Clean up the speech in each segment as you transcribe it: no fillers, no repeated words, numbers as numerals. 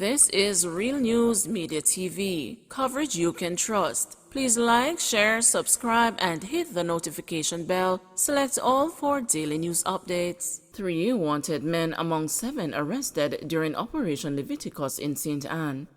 This is Real News Media TV, coverage you can trust. Please like, share, subscribe, and hit the notification bell. Select all for daily news updates. 3 wanted men among 7 arrested during Operation Leviticus in St. Anne.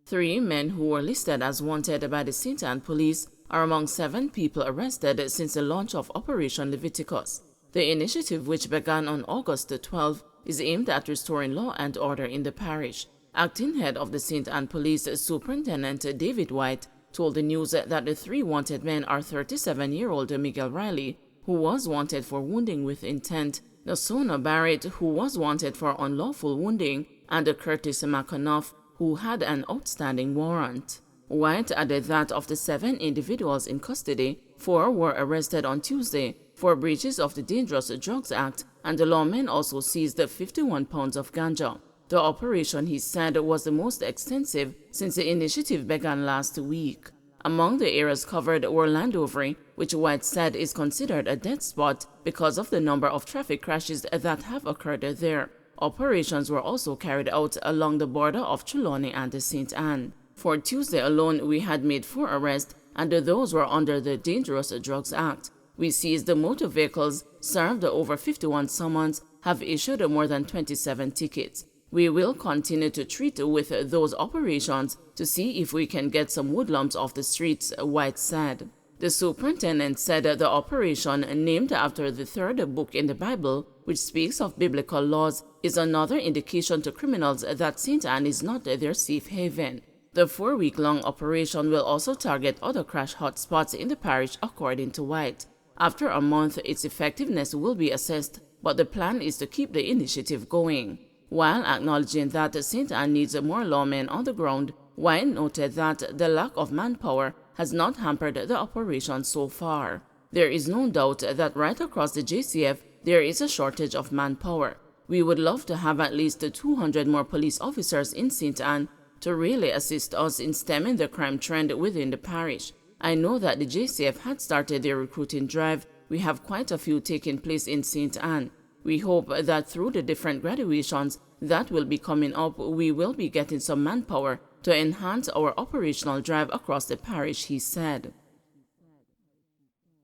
3 men who were listed as wanted by the St. Anne police are among 7 people arrested since the launch of Operation Leviticus. The initiative, which began on August 12, is aimed at restoring law and order in the parish. Acting head of the St. Anne Police, Superintendent David White, told the news that the 3 wanted men are 37-year-old Miguel Riley, who was wanted for wounding with intent, Nasona Barrett, who was wanted for unlawful wounding, and Curtis McAnuff, who had an outstanding warrant. White added that of the 7 individuals in custody, 4 were arrested on Tuesday for breaches of the Dangerous Drugs Act, and the lawmen also seized 51 pounds of ganja. The operation, he said, was the most extensive since the initiative began last week. Among the areas covered were Landovery, which White said is considered a dead spot because of the number of traffic crashes that have occurred there. Operations were also carried out along the border of Trelawney and St. Anne. For Tuesday alone, we had made 4 arrests, and those were under the Dangerous Drugs Act. We seized the motor vehicles, served over 51 summons, have issued more than 27 tickets. We will continue to treat with those operations to see if we can get some woodlumps off the streets, White said. The superintendent said the operation, named after the 3rd book in the Bible, which speaks of biblical laws, is another indication to criminals that St. Anne is not their safe haven. The 4-week-long operation will also target other crash hotspots in the parish, according to White. After a month, its effectiveness will be assessed, but the plan is to keep the initiative going. While acknowledging that St. Anne needs more lawmen on the ground, White noted that the lack of manpower has not hampered the operation so far. There is no doubt that right across the JCF, there is a shortage of manpower. We would love to have at least 200 more police officers in St. Anne to really assist us in stemming the crime trend within the parish. I know that the JCF had started their recruiting drive. We have quite a few taking place in St. Anne. We hope that through the different graduations that will be coming up, we will be getting some manpower to enhance our operational drive across the parish, he said.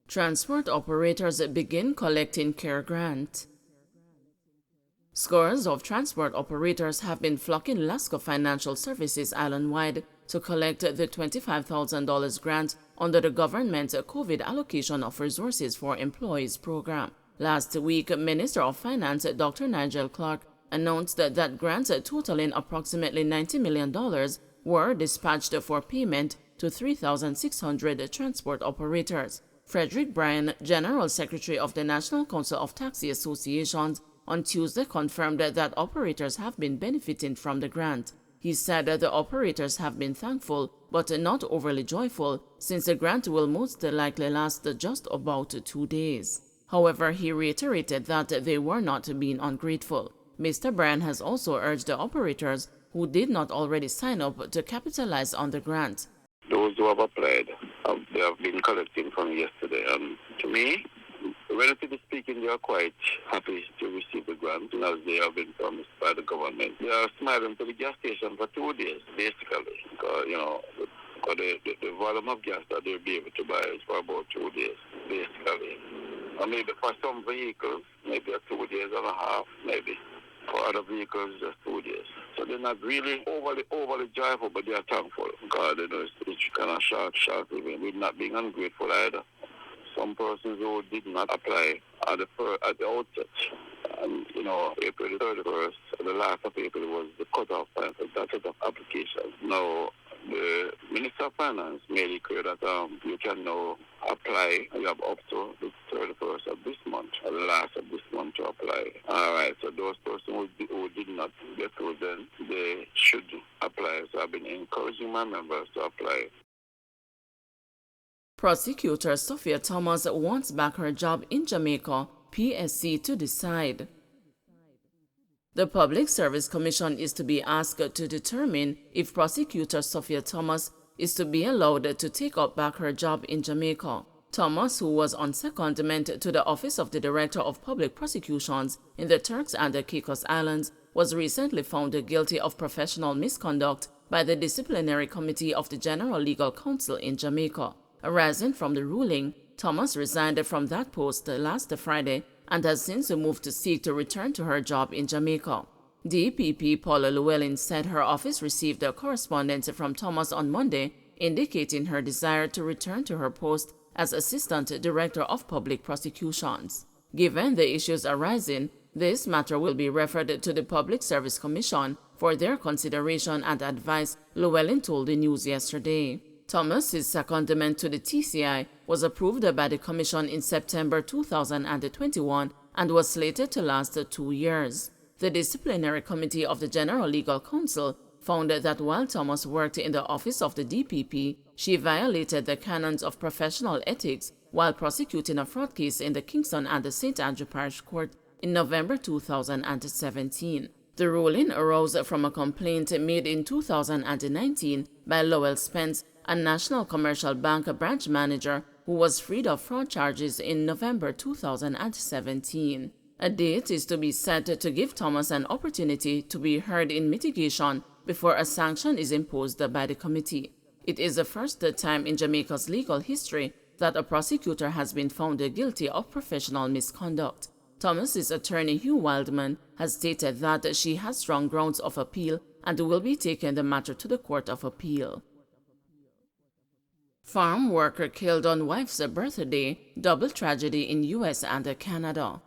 Transport operators begin collecting care grant. Scores of transport operators have been flocking Lasco Financial Services island-wide to collect the $25,000 grant under the government's COVID Allocation of Resources for Employees program. Last week, Minister of Finance Dr. Nigel Clark announced that grants totaling approximately $90 million were dispatched for payment to 3,600 transport operators. Frederick Bryan, General Secretary of the National Council of Taxi Associations, on Tuesday confirmed that operators have been benefiting from the grant. He said that the operators have been thankful but not overly joyful, since the grant will most likely last just about 2 days. However, he reiterated that they were not being ungrateful. Mr. Bryan has also urged the operators who did not already sign up to capitalize on the grant. Those who have applied, they have been collecting from yesterday. To me, relatively speaking, they are quite happy to receive the grant as they have been promised by the government. They are smiling to the gas station for 2 days, basically. Because the volume of gas that they'll be able to buy is for about 2 days, basically. Or maybe for some vehicles, maybe 2 days and a half, maybe. For other vehicles, just 2 days. So they're not really overly joyful, but they are thankful. Because it's kind of short living. We're not being ungrateful either. Some persons who did not apply at the outset, April 31st, the last of April was the cutoff time for that set of applications. Now, the Minister of Finance made it clear that you can now apply. You have up to the 31st of this month, or the last of this month to apply. All right, so those persons who did not get through, then they should apply. So I've been encouraging my members to apply. Prosecutor Sofia Thomas wants back her job in Jamaica, PSC to decide. The Public Service Commission is to be asked to determine if Prosecutor Sofia Thomas is to be allowed to take up back her job in Jamaica. Thomas, who was on secondment to the Office of the Director of Public Prosecutions in the Turks and the Caicos Islands, was recently found guilty of professional misconduct by the Disciplinary Committee of the General Legal Counsel in Jamaica. Arising from the ruling, Thomas resigned from that post last Friday and has since moved to seek to return to her job in Jamaica. DPP Paula Llewellyn said her office received a correspondence from Thomas on Monday indicating her desire to return to her post as Assistant Director of Public Prosecutions. Given the issues arising, this matter will be referred to the Public Service Commission for their consideration and advice, Llewellyn told the news yesterday. Thomas's secondment to the TCI was approved by the Commission in September 2021 and was slated to last 2 years. The Disciplinary Committee of the General Legal Counsel found that while Thomas worked in the office of the DPP, she violated the canons of professional ethics while prosecuting a fraud case in the Kingston and the St. Andrew Parish Court in November 2017. The ruling arose from a complaint made in 2019 by Lowell Spence, a National Commercial Bank branch manager who was freed of fraud charges in November 2017. A date is to be set to give Thomas an opportunity to be heard in mitigation before a sanction is imposed by the committee. It is the first time in Jamaica's legal history that a prosecutor has been found guilty of professional misconduct. Thomas's attorney Hugh Wildman has stated that she has strong grounds of appeal and will be taking the matter to the Court of Appeal. Farm worker killed on wife's birthday, double tragedy in US and Canada.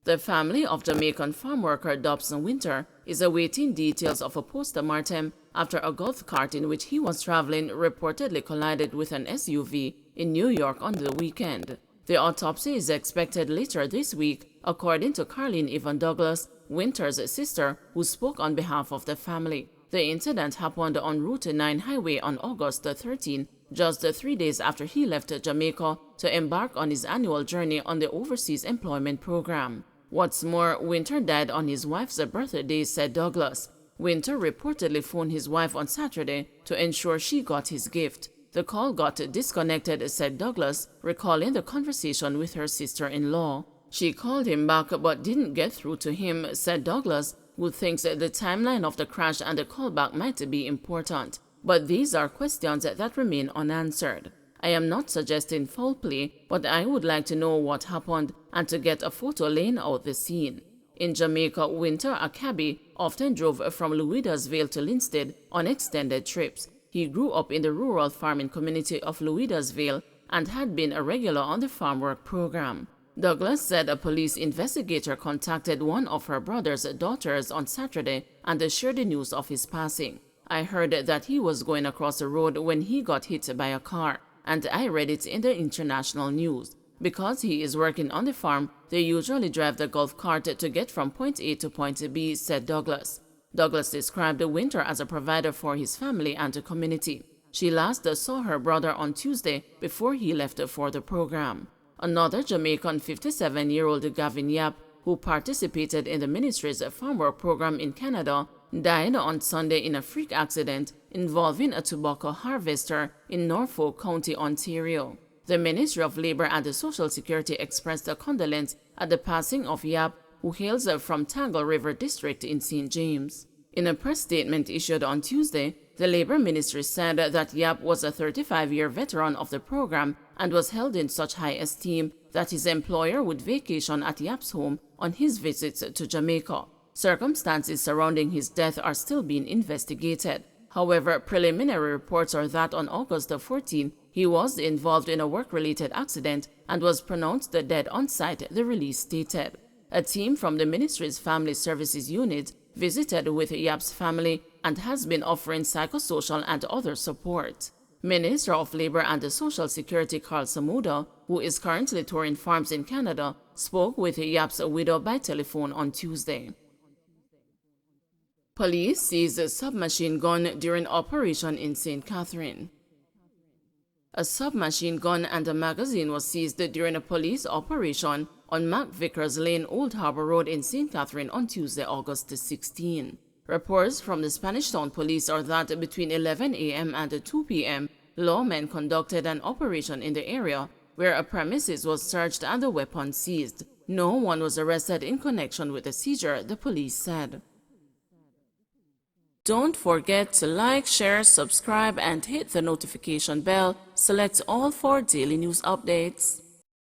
The family of Jamaican farm worker Dobson Winter is awaiting details of a post-mortem after a golf cart in which he was traveling reportedly collided with an SUV in New York on the weekend. The autopsy is expected later this week, according to Carleen Yvonne Douglas, Winter's sister, who spoke on behalf of the family. The incident happened on Route 9 highway on August 13, just 3 days after he left Jamaica to embark on his annual journey on the Overseas Employment Program. What's more, Winter died on his wife's birthday, said Douglas. Winter reportedly phoned his wife on Saturday to ensure she got his gift. The call got disconnected, said Douglas, recalling the conversation with her sister-in-law. She called him back but didn't get through to him, said Douglas, who thinks the timeline of the crash and the callback might be important. But these are questions that remain unanswered. I am not suggesting foul play, but I would like to know what happened and to get a photo laying out the scene. In Jamaica, Winter, a cabbie, often drove from Louidasville to Linstead on extended trips. He grew up in the rural farming community of Louidasville and had been a regular on the farm work program. Douglas said a police investigator contacted one of her brother's daughters on Saturday and shared the news of his passing. I heard that he was going across the road when he got hit by a car, and I read it in the international news. Because he is working on the farm, they usually drive the golf cart to get from point A to point B, said Douglas. Douglas described Winter as a provider for his family and the community. She last saw her brother on Tuesday before he left for the program. Another Jamaican 57-year-old Gavin Yap, who participated in the ministry's farm work program in Canada, died on Sunday in a freak accident involving a tobacco harvester in Norfolk County, Ontario. The Ministry of Labour and Social Security expressed a condolence at the passing of Yap, who hails from Tangle River District in St. James. In a press statement issued on Tuesday, the Labour Ministry said that Yap was a 35-year veteran of the program and was held in such high esteem that his employer would vacation at Yap's home on his visits to Jamaica. Circumstances surrounding his death are still being investigated. However, preliminary reports are that on August 14, he was involved in a work-related accident and was pronounced dead on site, the release stated. A team from the ministry's Family Services Unit visited with Yap's family and has been offering psychosocial and other support. Minister of Labour and Social Security Carl Samuda, who is currently touring farms in Canada, spoke with Yap's widow by telephone on Tuesday. Police seized a submachine gun during operation in St. Catherine. A submachine gun and a magazine was seized during a police operation on McVickers Lane, Old Harbour Road in St. Catherine on Tuesday, August 16. Reports from the Spanish Town Police are that between 11 a.m. and 2 p.m., lawmen conducted an operation in the area where a premises was searched and the weapon seized. No one was arrested in connection with the seizure, the police said. Don't forget to like, share, subscribe, and hit the notification bell. Select all for daily news updates.